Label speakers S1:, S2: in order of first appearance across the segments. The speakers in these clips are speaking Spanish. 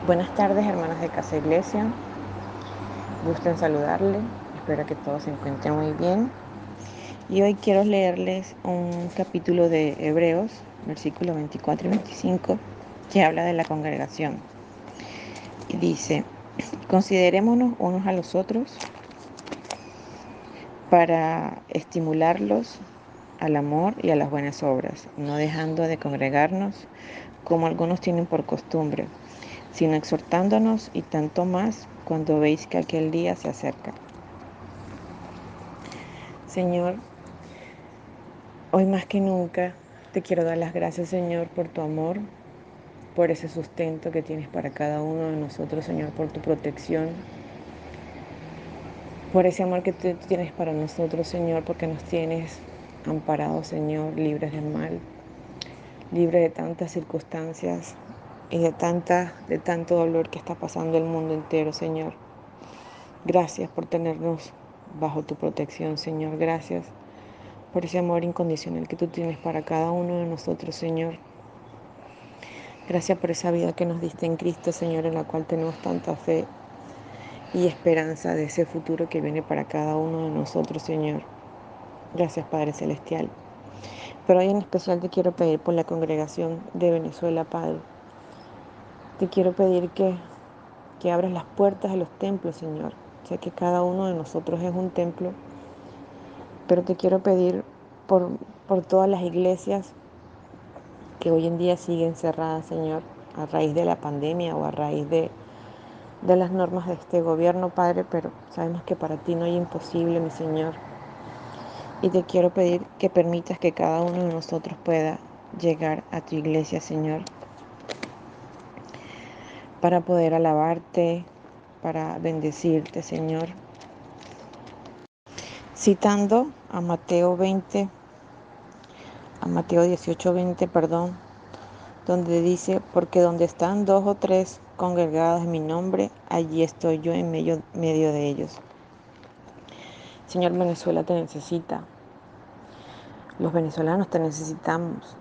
S1: Buenas tardes, hermanos de Casa Iglesia. Gusto en saludarles. Espero que todos se encuentren muy bien. Y hoy quiero leerles un capítulo de Hebreos, versículos 24 y 25, que habla de la congregación. Y dice: considerémonos unos a los otros para estimularlos al amor y a las buenas obras, no dejando de congregarnos como algunos tienen por costumbre, sino exhortándonos, y tanto más cuando veis que aquel día se acerca. Señor, hoy más que nunca te quiero dar las gracias, Señor, por tu amor, por ese sustento que tienes para cada uno de nosotros, Señor, por tu protección, por ese amor que tú tienes para nosotros, Señor, porque nos tienes amparados, Señor, libres del mal, libres de tantas circunstancias y de tanto dolor que está pasando el mundo entero, Señor. Gracias por tenernos bajo tu protección, Señor. Gracias por ese amor incondicional que tú tienes para cada uno de nosotros, Señor. Gracias por esa vida que nos diste en Cristo, Señor, en la cual tenemos tanta fe y esperanza de ese futuro que viene para cada uno de nosotros, Señor. Gracias, Padre Celestial. Pero hoy en especial te quiero pedir por la congregación de Venezuela, Padre. Te quiero pedir que abras las puertas de los templos, Señor. Sé que cada uno de nosotros es un templo, pero te quiero pedir por todas las iglesias que hoy en día siguen cerradas, Señor, a raíz de la pandemia o a raíz de las normas de este gobierno, Padre, pero sabemos que para ti no hay imposible, mi Señor. Y te quiero pedir que permitas que cada uno de nosotros pueda llegar a tu iglesia, Señor, para poder alabarte, para bendecirte, Señor. Citando a Mateo 18:20, donde dice: porque donde están 2 o 3 congregados en mi nombre, allí estoy yo en medio de ellos. Señor, Venezuela te necesita. Los venezolanos te necesitamos.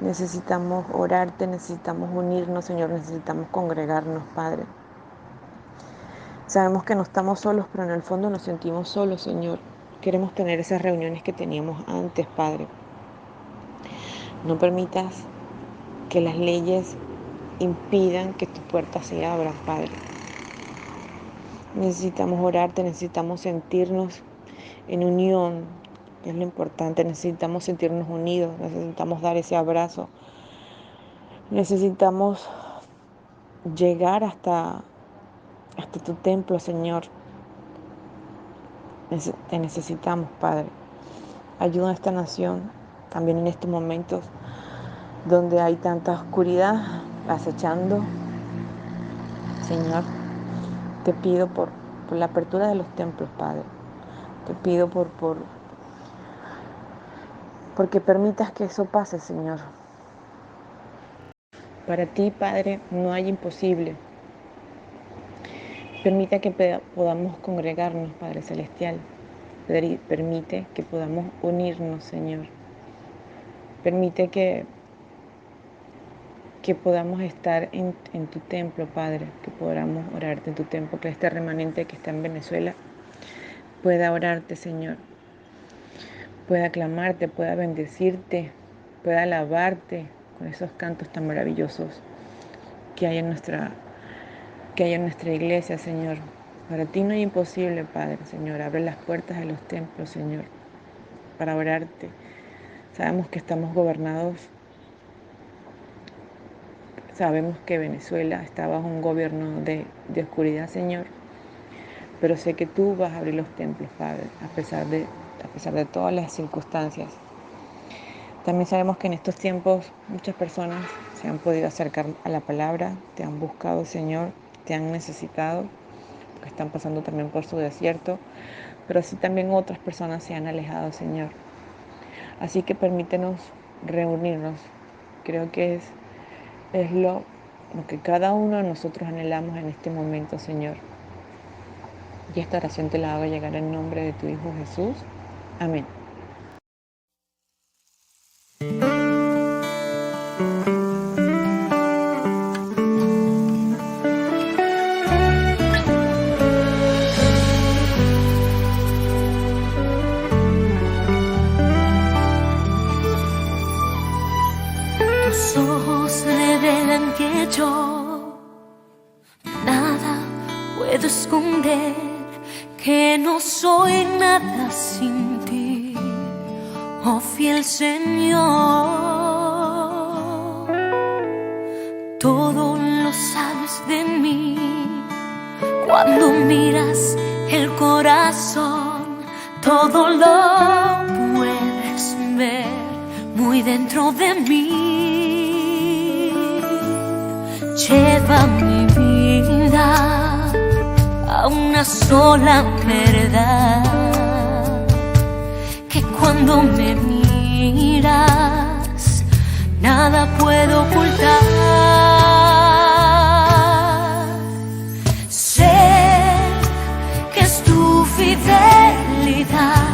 S1: Necesitamos orarte, necesitamos unirnos, Señor, necesitamos congregarnos, Padre. Sabemos que no estamos solos, pero en el fondo nos sentimos solos, Señor. Queremos tener esas reuniones que teníamos antes, Padre. No permitas que las leyes impidan que tus puertas se abran, Padre. Necesitamos orarte, necesitamos sentirnos en unión, que es lo importante. Necesitamos sentirnos unidos, necesitamos dar ese abrazo. Necesitamos llegar hasta tu templo, Señor. Te necesitamos, Padre. Ayuda a esta nación también en estos momentos donde hay tanta oscuridad acechando. Señor, te pido por la apertura de los templos, Padre. Te pido porque permitas que eso pase, Señor. Para ti, Padre, no hay imposible. Permita que podamos congregarnos, Padre Celestial. Permite que podamos unirnos, Señor. Permite que podamos estar en tu templo, Padre, que podamos orarte en tu templo, que este remanente que está en Venezuela pueda orarte, Señor, pueda aclamarte, pueda bendecirte, pueda alabarte con esos cantos tan maravillosos que hay en nuestra iglesia, Señor. Para ti no hay imposible, Padre, Señor. Abre las puertas de los templos, Señor, para orarte. Sabemos que estamos gobernados. Sabemos que Venezuela está bajo un gobierno de oscuridad, Señor. Pero sé que tú vas a abrir los templos, Padre, a pesar de todas las circunstancias. También sabemos que en estos tiempos muchas personas se han podido acercar a la palabra, te han buscado, Señor, te han necesitado, porque están pasando también por su desierto, pero así también otras personas se han alejado, Señor. Así que permítenos reunirnos. Creo que es lo que cada uno de nosotros anhelamos en este momento, Señor. Y esta oración te la hago llegar en nombre de tu Hijo Jesús. Amén.
S2: que yo nada puedo esconder, que no soy nada sin ti, oh fiel Señor. Todo lo sabes de mí, cuando miras el corazón, todo lo puedes ver muy dentro de mí. Lleva mi vida a una sola verdad, que cuando me miras nada puedo ocultar. Sé que es tu fidelidad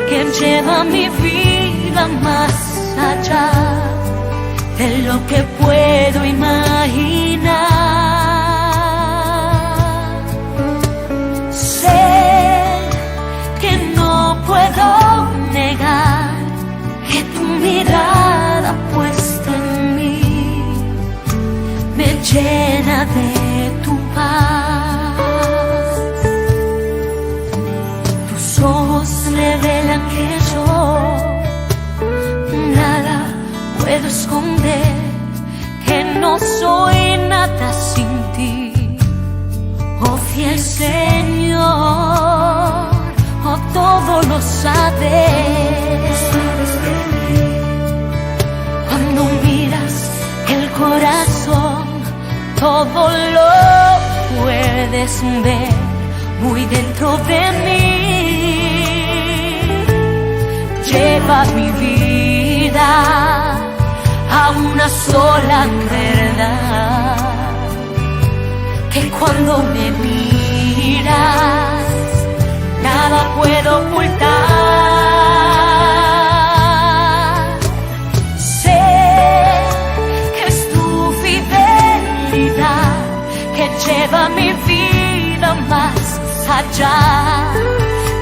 S2: que lleva mi vida más allá de lo que puedo imaginar. Sé que no puedo negar que tu mirada puesta en mí me llena de tu paz. Tus ojos revelan que yo nada puedo esconder, que no soy nada sin ti, oh fiel Señor, oh todo lo sabes. Cuando miras el corazón, todo lo puedes ver muy dentro de mí. Lleva mi vida a una sola verdad, que cuando me miras nada puedo ocultar. Sé que es tu fidelidad que lleva mi vida más allá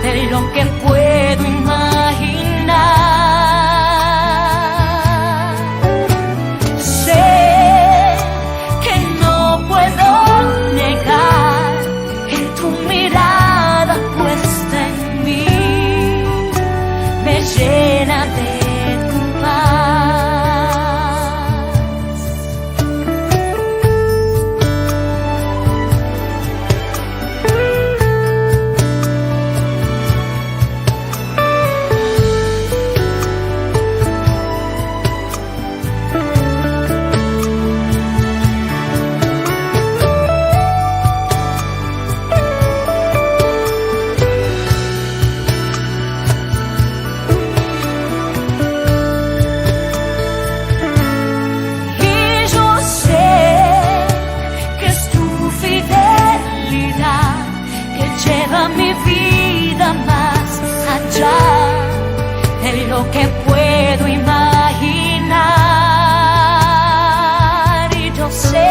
S2: de lo que puedo imaginar. Sé que no puedo negar que tu mirada puesta en mí me llena de tu paz. Y yo sé que es tu fidelidad que lleva mi vida más allá de lo que puedo imaginar. Y yo sé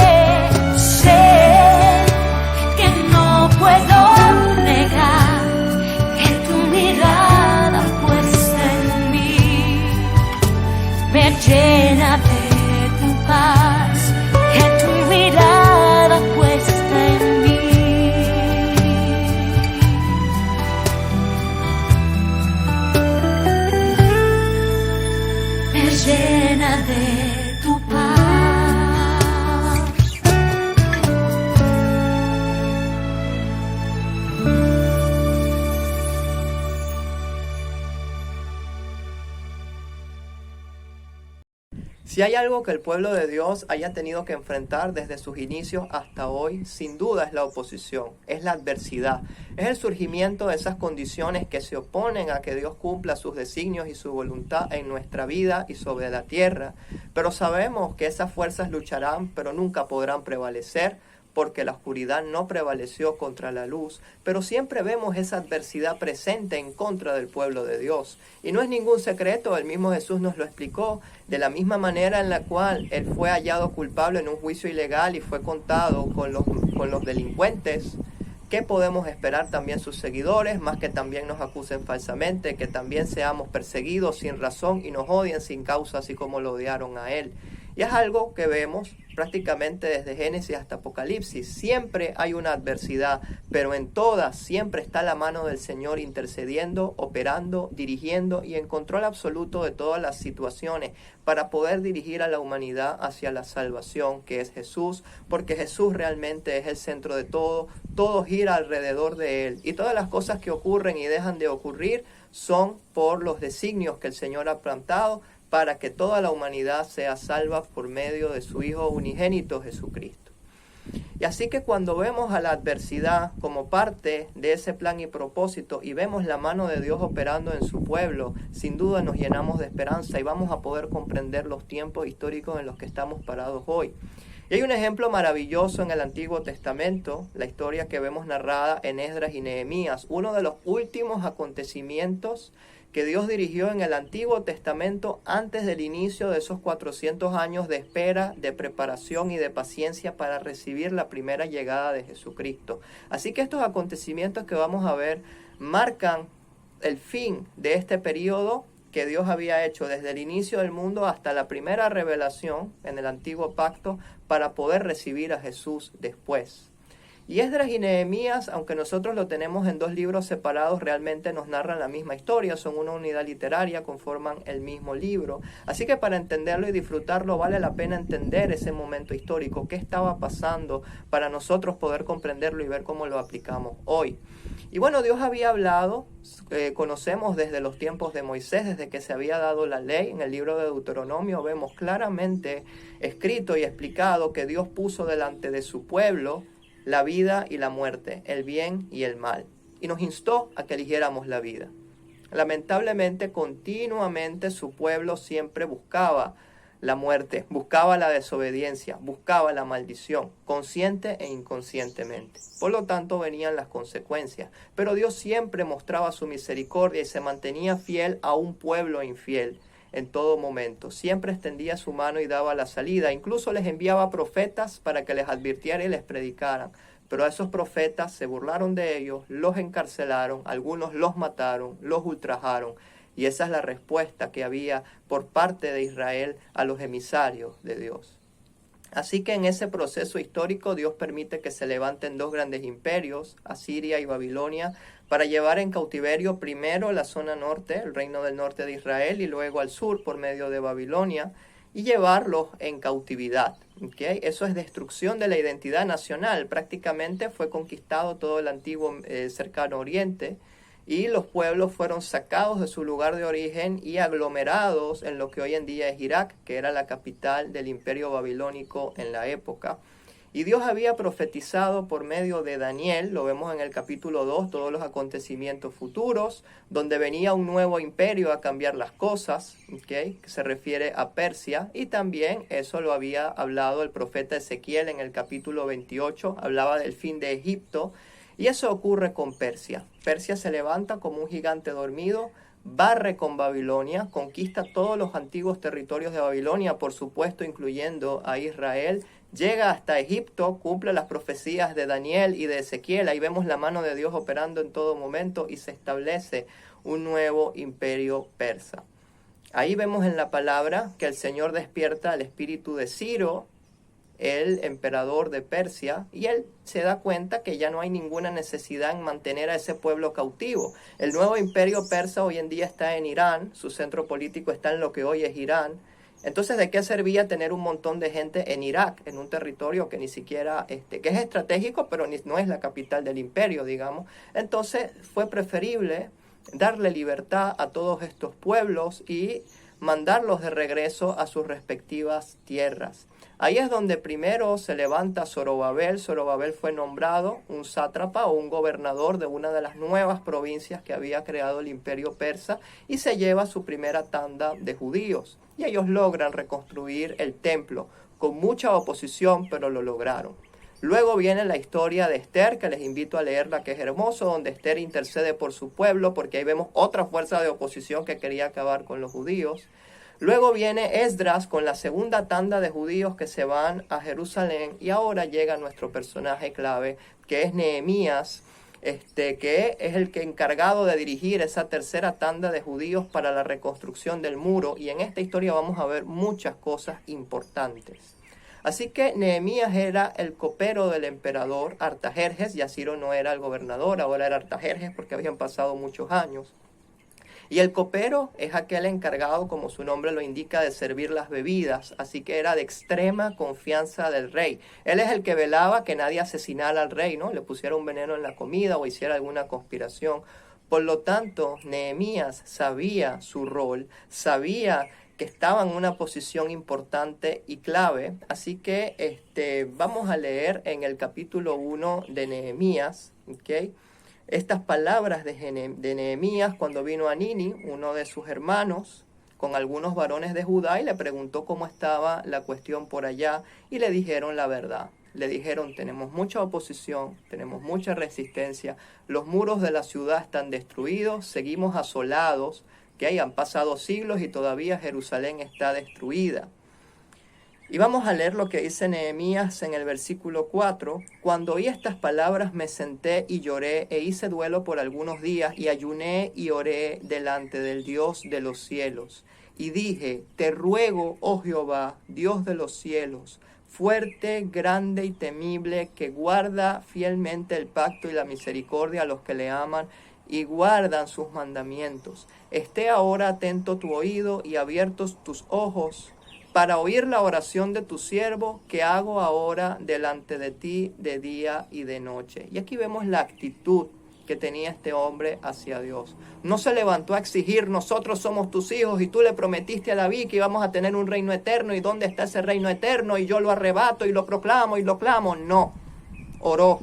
S2: que no puedo negar que tu mirada puesta en mí me llena de tu paz, que tu mirada puesta en mí me llena de tu paz.
S3: Si hay algo que el pueblo de Dios haya tenido que enfrentar desde sus inicios hasta hoy, sin duda es la oposición, es la adversidad, es el surgimiento de esas condiciones que se oponen a que Dios cumpla sus designios y su voluntad en nuestra vida y sobre la tierra. Pero sabemos que esas fuerzas lucharán, pero nunca podrán prevalecer, porque la oscuridad no prevaleció contra la luz, pero siempre vemos esa adversidad presente en contra del pueblo de Dios. Y no es ningún secreto, el mismo Jesús nos lo explicó, de la misma manera en la cual Él fue hallado culpable en un juicio ilegal y fue contado con los delincuentes. ¿Qué podemos esperar también sus seguidores? Más que también nos acusen falsamente, que también seamos perseguidos sin razón y nos odien sin causa, así como lo odiaron a Él. Y es algo que vemos prácticamente desde Génesis hasta Apocalipsis. Siempre hay una adversidad, pero en todas siempre está la mano del Señor intercediendo, operando, dirigiendo y en control absoluto de todas las situaciones para poder dirigir a la humanidad hacia la salvación, que es Jesús, porque Jesús realmente es el centro de todo gira alrededor de Él. Y todas las cosas que ocurren y dejan de ocurrir son por los designios que el Señor ha plantado para que toda la humanidad sea salva por medio de su Hijo unigénito Jesucristo. Y así que cuando vemos a la adversidad como parte de ese plan y propósito y vemos la mano de Dios operando en su pueblo, sin duda nos llenamos de esperanza y vamos a poder comprender los tiempos históricos en los que estamos parados hoy. Y hay un ejemplo maravilloso en el Antiguo Testamento, la historia que vemos narrada en Esdras y Nehemías, uno de los últimos acontecimientos que Dios dirigió en el Antiguo Testamento antes del inicio de esos 400 años de espera, de preparación y de paciencia para recibir la primera llegada de Jesucristo. Así que estos acontecimientos que vamos a ver marcan el fin de este periodo que Dios había hecho desde el inicio del mundo hasta la primera revelación en el Antiguo Pacto para poder recibir a Jesús después. Y Esdras y Nehemías, aunque nosotros lo tenemos en dos libros separados, realmente nos narran la misma historia, son una unidad literaria, conforman el mismo libro. Así que para entenderlo y disfrutarlo vale la pena entender ese momento histórico, qué estaba pasando para nosotros poder comprenderlo y ver cómo lo aplicamos hoy. Y bueno, Dios había hablado, conocemos desde los tiempos de Moisés, desde que se había dado la ley, en el libro de Deuteronomio vemos claramente escrito y explicado que Dios puso delante de su pueblo la vida y la muerte, el bien y el mal, y nos instó a que eligiéramos la vida. Lamentablemente, continuamente su pueblo siempre buscaba la muerte, buscaba la desobediencia, buscaba la maldición, consciente e inconscientemente. Por lo tanto, venían las consecuencias. Pero Dios siempre mostraba su misericordia y se mantenía fiel a un pueblo infiel en todo momento. Siempre extendía su mano y daba la salida. Incluso les enviaba profetas para que les advirtiera y les predicaran. Pero a esos profetas se burlaron de ellos, los encarcelaron, algunos los mataron, los ultrajaron. Y esa es la respuesta que había por parte de Israel a los emisarios de Dios. Así que en ese proceso histórico Dios permite que se levanten dos grandes imperios, Asiria y Babilonia, para llevar en cautiverio primero la zona norte, el reino del norte de Israel, y luego al sur por medio de Babilonia, y llevarlos en cautividad. ¿Okay? Eso es destrucción de la identidad nacional. Prácticamente fue conquistado todo el antiguo cercano oriente, y los pueblos fueron sacados de su lugar de origen y aglomerados en lo que hoy en día es Irak, que era la capital del imperio babilónico en la época. Y Dios había profetizado por medio de Daniel, lo vemos en el capítulo 2, todos los acontecimientos futuros, donde venía un nuevo imperio a cambiar las cosas, ¿okay? Que se refiere a Persia, y también eso lo había hablado el profeta Ezequiel en el capítulo 28, hablaba del fin de Egipto, y eso ocurre con Persia. Persia se levanta como un gigante dormido, barre con Babilonia, conquista todos los antiguos territorios de Babilonia, por supuesto incluyendo a Israel, llega hasta Egipto, cumple las profecías de Daniel y de Ezequiel, ahí vemos la mano de Dios operando en todo momento y se establece un nuevo imperio persa. Ahí vemos en la palabra que el Señor despierta el espíritu de Ciro, el emperador de Persia, y él se da cuenta que ya no hay ninguna necesidad en mantener a ese pueblo cautivo. El nuevo imperio persa hoy en día está en Irán, su centro político está en lo que hoy es Irán. Entonces, ¿de qué servía tener un montón de gente en Irak, en un territorio que ni siquiera, que es estratégico, pero no es la capital del imperio, digamos? Entonces, fue preferible darle libertad a todos estos pueblos y mandarlos de regreso a sus respectivas tierras. Ahí es donde primero se levanta Zorobabel. Zorobabel fue nombrado un sátrapa o un gobernador de una de las nuevas provincias que había creado el imperio persa y se lleva su primera tanda de judíos. Y ellos logran reconstruir el templo con mucha oposición, pero lo lograron. Luego viene la historia de Esther, que les invito a leerla, que es hermoso, donde Esther intercede por su pueblo, porque ahí vemos otra fuerza de oposición que quería acabar con los judíos. Luego viene Esdras con la segunda tanda de judíos que se van a Jerusalén, y ahora llega nuestro personaje clave, que es Nehemías, que es el que encargado de dirigir esa tercera tanda de judíos para la reconstrucción del muro. Y en esta historia vamos a ver muchas cosas importantes. Así que Nehemías era el copero del emperador Artajerjes, ya Ciro no era el gobernador, ahora era Artajerjes porque habían pasado muchos años. Y el copero es aquel encargado, como su nombre lo indica, de servir las bebidas, así que era de extrema confianza del rey. Él es el que velaba que nadie asesinara al rey, ¿no? Le pusiera un veneno en la comida o hiciera alguna conspiración. Por lo tanto, Nehemías sabía su rol, sabía que estaba en una posición importante y clave. Así que vamos a leer en el capítulo 1 de Nehemías, ¿ok? Estas palabras de Nehemías cuando vino Hanini, uno de sus hermanos, con algunos varones de Judá y le preguntó cómo estaba la cuestión por allá y le dijeron la verdad. Le dijeron, tenemos mucha oposición, tenemos mucha resistencia, los muros de la ciudad están destruidos, seguimos asolados, que hayan pasado siglos y todavía Jerusalén está destruida. Y vamos a leer lo que dice Nehemías en el versículo 4. Cuando oí estas palabras me senté y lloré e hice duelo por algunos días y ayuné y oré delante del Dios de los cielos. Y dije, te ruego, oh Jehová, Dios de los cielos, fuerte, grande y temible, que guarda fielmente el pacto y la misericordia a los que le aman y guardan sus mandamientos. Esté ahora atento tu oído y abiertos tus ojos, para oír la oración de tu siervo que hago ahora delante de ti de día y de noche. Y aquí vemos la actitud que tenía este hombre hacia Dios. No se levantó a exigir, nosotros somos tus hijos y tú le prometiste a David que íbamos a tener un reino eterno y ¿dónde está ese reino eterno? Y yo lo arrebato y lo proclamo y lo clamo. No, oró.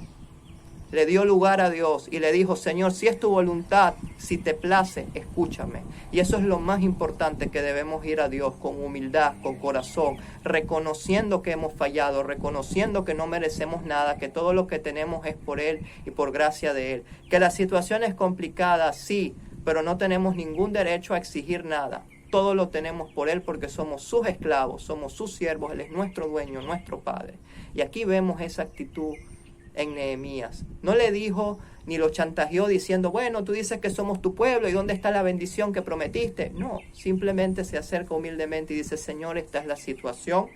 S3: Le dio lugar a Dios y le dijo, Señor, si es tu voluntad, si te place, escúchame. Y eso es lo más importante, que debemos ir a Dios con humildad, con corazón, reconociendo que hemos fallado, reconociendo que no merecemos nada, que todo lo que tenemos es por Él y por gracia de Él. Que la situación es complicada, sí, pero no tenemos ningún derecho a exigir nada. Todo lo tenemos por Él porque somos sus esclavos, somos sus siervos, Él es nuestro dueño, nuestro Padre. Y aquí vemos esa actitud en Nehemías. No le dijo ni lo chantajeó diciendo, bueno, tú dices que somos tu pueblo y ¿dónde está la bendición que prometiste? No, simplemente se acerca humildemente y dice, Señor, esta es la situación.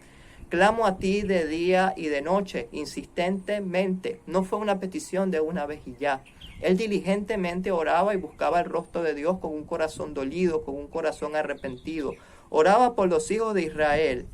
S3: Clamo a ti de día y de noche, insistentemente. No fue una petición de una vez y ya. Él diligentemente oraba y buscaba el rostro de Dios con un corazón dolido, con un corazón arrepentido. Oraba por los hijos de Israel.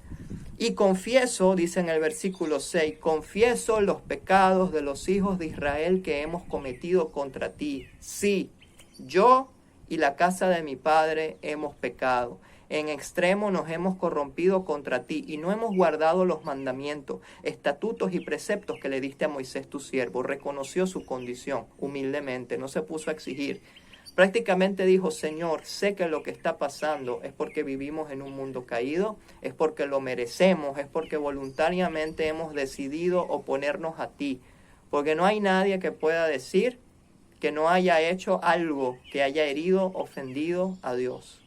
S3: Y confieso, dice en el versículo 6, confieso los pecados de los hijos de Israel que hemos cometido contra ti. Sí, yo y la casa de mi padre hemos pecado. En extremo nos hemos corrompido contra ti y no hemos guardado los mandamientos, estatutos y preceptos que le diste a Moisés tu siervo. Reconoció su condición humildemente, no se puso a exigir. Prácticamente dijo, Señor, sé que lo que está pasando es porque vivimos en un mundo caído, es porque lo merecemos, es porque voluntariamente hemos decidido oponernos a ti. Porque no hay nadie que pueda decir que no haya hecho algo que haya herido, ofendido a Dios.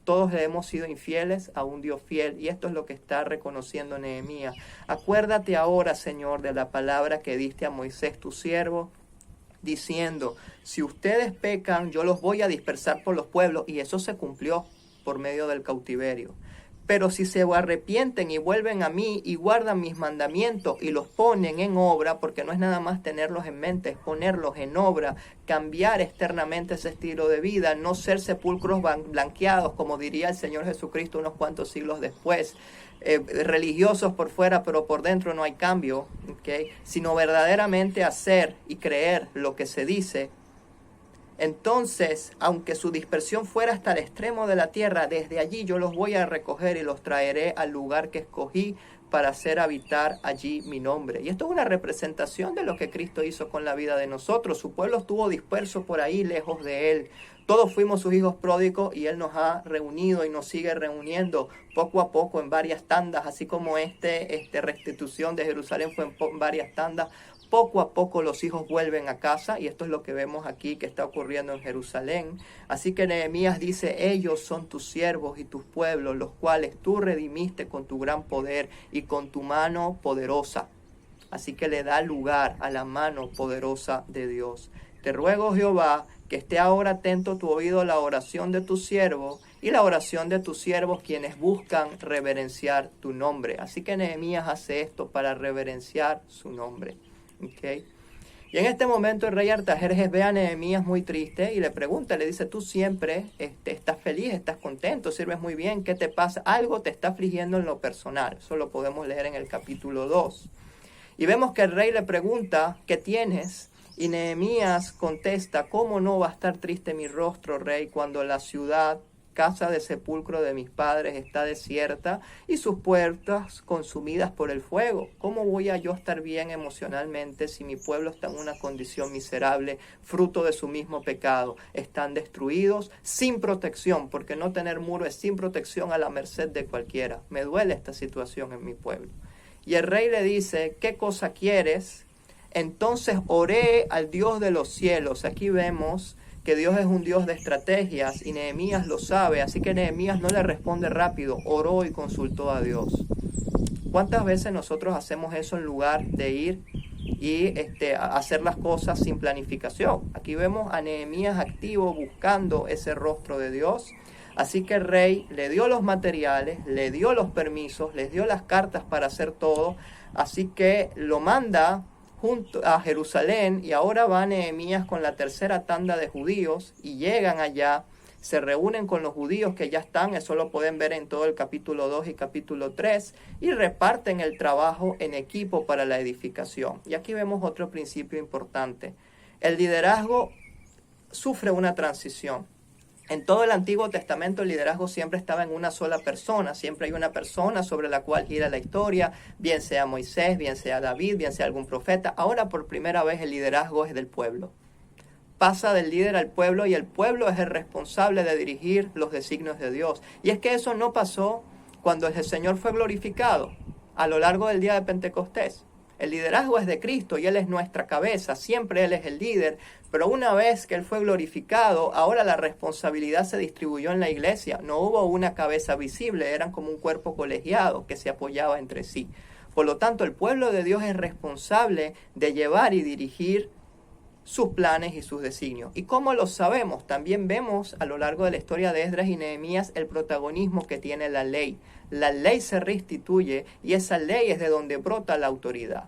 S3: Todos le hemos sido infieles a un Dios fiel y esto es lo que está reconociendo Nehemías. Acuérdate ahora, Señor, de la palabra que diste a Moisés tu siervo, diciendo, si ustedes pecan, yo los voy a dispersar por los pueblos, y eso se cumplió por medio del cautiverio. Pero si se arrepienten y vuelven a mí y guardan mis mandamientos y los ponen en obra, porque no es nada más tenerlos en mente, es ponerlos en obra, cambiar externamente ese estilo de vida, no ser sepulcros blanqueados, como diría el Señor Jesucristo unos cuantos siglos después, religiosos por fuera, pero por dentro no hay cambio, ¿okay? Sino verdaderamente hacer y creer lo que se dice. Entonces, aunque su dispersión fuera hasta el extremo de la tierra, desde allí yo los voy a recoger y los traeré al lugar que escogí para hacer habitar allí mi nombre. Y esto es una representación de lo que Cristo hizo con la vida de nosotros. Su pueblo estuvo disperso por ahí, lejos de Él. Todos fuimos sus hijos pródigos y Él nos ha reunido y nos sigue reuniendo poco a poco en varias tandas, así como restitución de Jerusalén fue en varias tandas. Poco a poco los hijos vuelven a casa y esto es lo que vemos aquí que está ocurriendo en Jerusalén. Así que Nehemías dice, ellos son tus siervos y tus pueblos, los cuales tú redimiste con tu gran poder y con tu mano poderosa. Así que le da lugar a la mano poderosa de Dios. Te ruego, Jehová, que esté ahora atento tu oído a la oración de tu siervo y la oración de tus siervos quienes buscan reverenciar tu nombre. Así que Nehemías hace esto para reverenciar su nombre. ¿Okay? Y en este momento el rey Artajerjes ve a Nehemías muy triste y le pregunta, le dice, tú siempre estás feliz, estás contento, sirves muy bien, ¿qué te pasa? Algo te está afligiendo en lo personal. Eso lo podemos leer en el capítulo 2. Y vemos que el rey le pregunta, ¿qué tienes? Y Nehemías contesta, ¿cómo no va a estar triste mi rostro, rey, cuando la ciudad, casa de sepulcro de mis padres, está desierta y sus puertas consumidas por el fuego? ¿Cómo voy a yo estar bien emocionalmente si mi pueblo está en una condición miserable, fruto de su mismo pecado? Están destruidos, sin protección, porque no tener muro es sin protección, a la merced de cualquiera. Me duele esta situación en mi pueblo. Y el rey le dice, ¿qué cosa quieres? Entonces oré al Dios de los cielos. Aquí vemos que Dios es un Dios de estrategias y Nehemías lo sabe, así que Nehemías no le responde rápido, oró y consultó a Dios. ¿Cuántas veces nosotros hacemos eso en lugar de ir y hacer las cosas sin planificación? Aquí vemos a Nehemías activo buscando ese rostro de Dios. Así que el rey le dio los materiales, le dio los permisos, les dio las cartas para hacer todo, así que lo manda junto a Jerusalén, y ahora va Nehemías con la tercera tanda de judíos y llegan allá, se reúnen con los judíos que ya están, eso lo pueden ver en todo el capítulo 2 y capítulo 3, y reparten el trabajo en equipo para la edificación. Y aquí vemos otro principio importante. El liderazgo sufre una transición. En todo el Antiguo Testamento el liderazgo siempre estaba en una sola persona, siempre hay una persona sobre la cual gira la historia, bien sea Moisés, bien sea David, bien sea algún profeta. Ahora por primera vez el liderazgo es del pueblo. Pasa del líder al pueblo y el pueblo es el responsable de dirigir los designios de Dios. Y es que eso no pasó cuando el Señor fue glorificado a lo largo del día de Pentecostés. El liderazgo es de Cristo y Él es nuestra cabeza, siempre Él es el líder, pero una vez que Él fue glorificado, ahora la responsabilidad se distribuyó en la iglesia. No hubo una cabeza visible, eran como un cuerpo colegiado que se apoyaba entre sí. Por lo tanto, el pueblo de Dios es responsable de llevar y dirigir sus planes y sus designios. ¿Y cómo lo sabemos? También vemos a lo largo de la historia de Esdras y Nehemías el protagonismo que tiene la ley. La ley se restituye y esa ley es de donde brota la autoridad.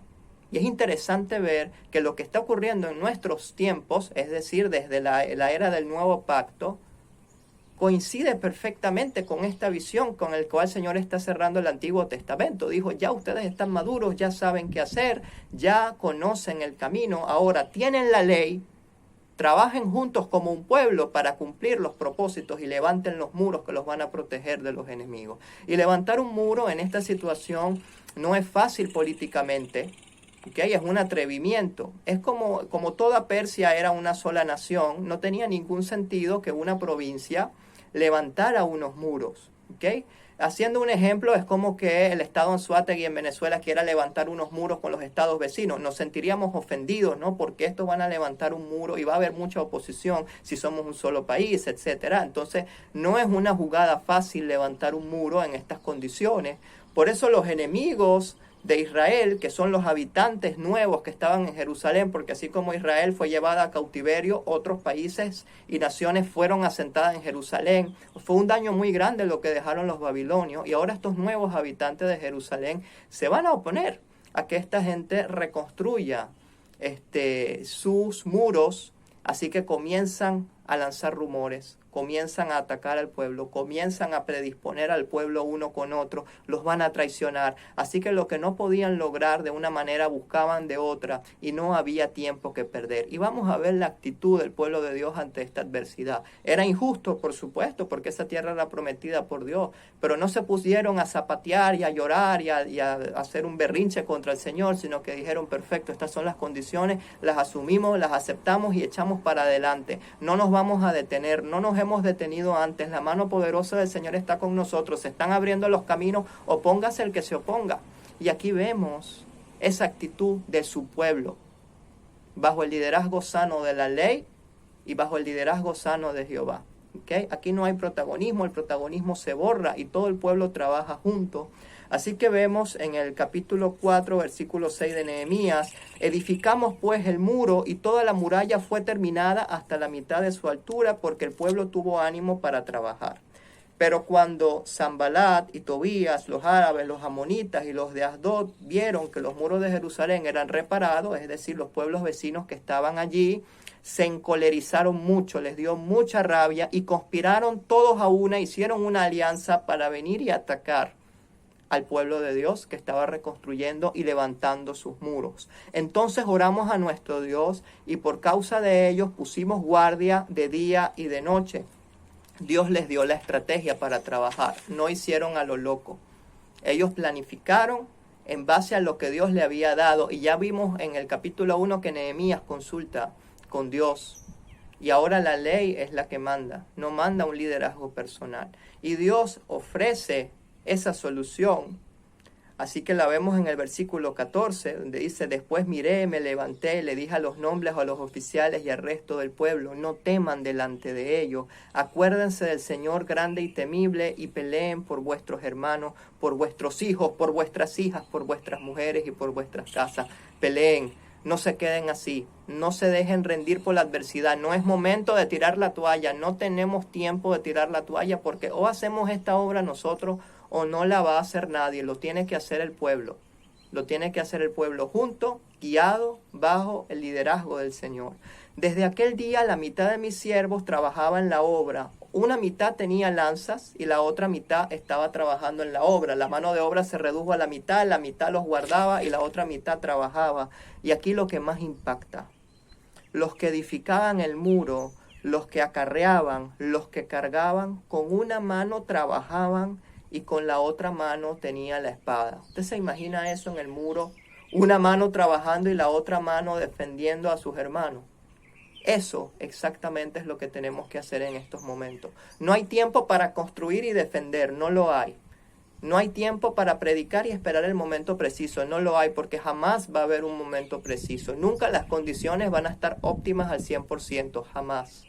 S3: Y es interesante ver que lo que está ocurriendo en nuestros tiempos, es decir, desde la era del nuevo pacto, coincide perfectamente con esta visión con la cual el Señor está cerrando el Antiguo Testamento. Dijo, ya ustedes están maduros, ya saben qué hacer, ya conocen el camino, ahora tienen la ley, trabajen juntos como un pueblo para cumplir los propósitos y levanten los muros que los van a proteger de los enemigos. Y levantar un muro en esta situación no es fácil políticamente, ¿okay? Es un atrevimiento. Es como toda Persia era una sola nación, no tenía ningún sentido que una provincia levantara unos muros, ¿okay? Haciendo un ejemplo, es como que el estado Anzoátegui en Venezuela quiera levantar unos muros con los estados vecinos. Nos sentiríamos ofendidos, ¿no? Porque estos van a levantar un muro y va a haber mucha oposición si somos un solo país, etcétera. Entonces, no es una jugada fácil levantar un muro en estas condiciones. Por eso los enemigos de Israel, que son los habitantes nuevos que estaban en Jerusalén, porque así como Israel fue llevada a cautiverio, otros países y naciones fueron asentadas en Jerusalén. Fue un daño muy grande lo que dejaron los babilonios, y ahora estos nuevos habitantes de Jerusalén se van a oponer a que esta gente reconstruya sus muros, así que comienzan a lanzar rumores, comienzan a atacar al pueblo, comienzan a predisponer al pueblo uno con otro, los van a traicionar. Así que lo que no podían lograr de una manera buscaban de otra y no había tiempo que perder. Y vamos a ver la actitud del pueblo de Dios ante esta adversidad. Era injusto, por supuesto, porque esa tierra era prometida por Dios, pero no se pusieron a zapatear y a llorar y a hacer un berrinche contra el Señor, sino que dijeron, perfecto, estas son las condiciones, las asumimos, las aceptamos y echamos para adelante. No nos vamos a detener, no nos hemos detenido antes, la mano poderosa del Señor está con nosotros, se están abriendo los caminos, opóngase el que se oponga. Y aquí vemos esa actitud de su pueblo, bajo el liderazgo sano de la ley y bajo el liderazgo sano de Jehová. ¿Okay? Aquí no hay protagonismo, el protagonismo se borra y todo el pueblo trabaja junto Así que vemos en el capítulo 4, versículo 6 de Nehemías: edificamos pues el muro y toda la muralla fue terminada hasta la mitad de su altura, porque el pueblo tuvo ánimo para trabajar. Pero cuando Sanbalat y Tobías, los árabes, los amonitas y los de Asdod, vieron que los muros de Jerusalén eran reparados, es decir, los pueblos vecinos que estaban allí, se encolerizaron mucho, les dio mucha rabia y conspiraron todos a una, hicieron una alianza para venir y atacar al pueblo de Dios que estaba reconstruyendo y levantando sus muros. Entonces oramos a nuestro Dios y por causa de ellos pusimos guardia de día y de noche. Dios les dio la estrategia para trabajar, no hicieron a lo loco. Ellos planificaron en base a lo que Dios le había dado, y ya vimos en el capítulo 1 que Nehemías consulta con Dios. Y ahora la ley es la que manda, no manda un liderazgo personal. Y Dios ofrece esa solución. Así que la vemos en el versículo 14, donde dice: después miré, me levanté, le dije a los nobles, a los oficiales y al resto del pueblo: no teman delante de ellos, acuérdense del Señor grande y temible, y peleen por vuestros hermanos, por vuestros hijos, por vuestras hijas, por vuestras mujeres y por vuestras casas. Peleen, no se queden así, no se dejen rendir por la adversidad. No es momento de tirar la toalla, no tenemos tiempo de tirar la toalla, porque o hacemos esta obra nosotros o no la va a hacer nadie. Lo tiene que hacer el pueblo. Lo tiene que hacer el pueblo junto, guiado, bajo el liderazgo del Señor. Desde aquel día la mitad de mis siervos trabajaba en la obra. Una mitad tenía lanzas y la otra mitad estaba trabajando en la obra. La mano de obra se redujo a la mitad los guardaba y la otra mitad trabajaba. Y aquí lo que más impacta: los que edificaban el muro, los que acarreaban, los que cargaban, con una mano trabajaban y con la otra mano tenía la espada. ¿Usted se imagina eso en el muro? Una mano trabajando y la otra mano defendiendo a sus hermanos. Eso exactamente es lo que tenemos que hacer en estos momentos. No hay tiempo para construir y defender, no lo hay. No hay tiempo para predicar y esperar el momento preciso, no lo hay, porque jamás va a haber un momento preciso. Nunca las condiciones van a estar óptimas al 100%, jamás.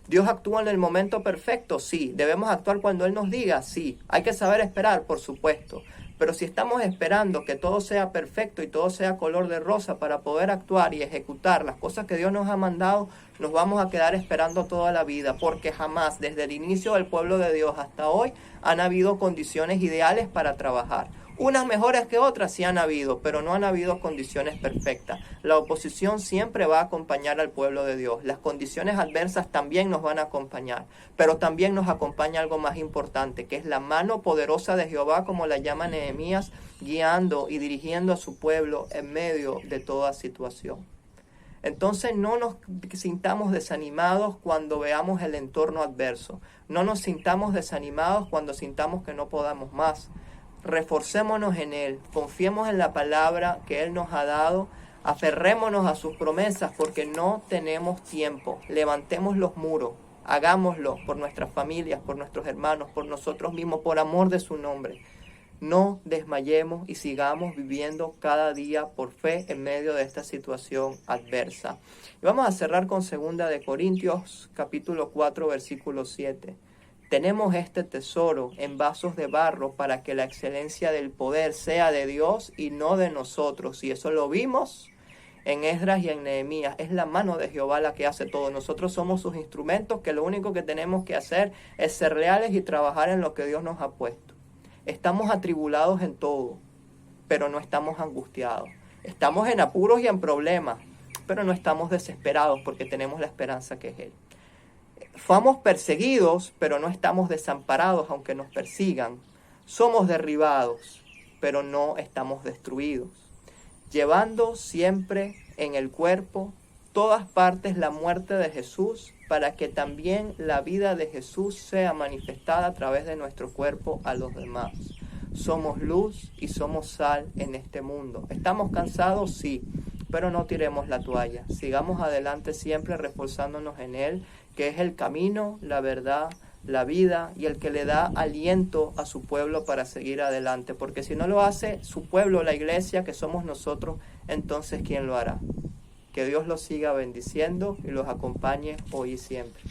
S3: ¿Dios actúa en el momento perfecto? Sí. ¿Debemos actuar cuando Él nos diga? Sí. ¿Hay que saber esperar? Por supuesto. Pero si estamos esperando que todo sea perfecto y todo sea color de rosa para poder actuar y ejecutar las cosas que Dios nos ha mandado, nos vamos a quedar esperando toda la vida, porque jamás, desde el inicio del pueblo de Dios hasta hoy, han habido condiciones ideales para trabajar. Unas mejores que otras sí han habido, pero no han habido condiciones perfectas. La oposición siempre va a acompañar al pueblo de Dios. Las condiciones adversas también nos van a acompañar, pero también nos acompaña algo más importante, que es la mano poderosa de Jehová, como la llama Nehemías, guiando y dirigiendo a su pueblo en medio de toda situación. Entonces no nos sintamos desanimados cuando veamos el entorno adverso. No nos sintamos desanimados cuando sintamos que no podamos más. Reforcémonos en Él, confiemos en la palabra que Él nos ha dado, aferrémonos a sus promesas, porque no tenemos tiempo. Levantemos los muros, hagámoslo por nuestras familias, por nuestros hermanos, por nosotros mismos, por amor de su nombre. No desmayemos y sigamos viviendo cada día por fe en medio de esta situación adversa. Y vamos a cerrar con 2 de Corintios, capítulo 4, versículo 7. Tenemos este tesoro en vasos de barro para que la excelencia del poder sea de Dios y no de nosotros. Y eso lo vimos en Esdras y en Nehemías. Es la mano de Jehová la que hace todo. Nosotros somos sus instrumentos, que lo único que tenemos que hacer es ser leales y trabajar en lo que Dios nos ha puesto. Estamos atribulados en todo, pero no estamos angustiados. Estamos en apuros y en problemas, pero no estamos desesperados, porque tenemos la esperanza que es Él. Fuimos perseguidos, pero no estamos desamparados aunque nos persigan. Somos derribados, pero no estamos destruidos. Llevando siempre en el cuerpo, todas partes, la muerte de Jesús, para que también la vida de Jesús sea manifestada a través de nuestro cuerpo a los demás. Somos luz y somos sal en este mundo. ¿Estamos cansados? Sí, pero no tiremos la toalla. Sigamos adelante siempre reforzándonos en Él, que es el camino, la verdad, la vida y el que le da aliento a su pueblo para seguir adelante. Porque si no lo hace su pueblo, la iglesia, que somos nosotros, entonces ¿quién lo hará? Que Dios los siga bendiciendo y los acompañe hoy y siempre.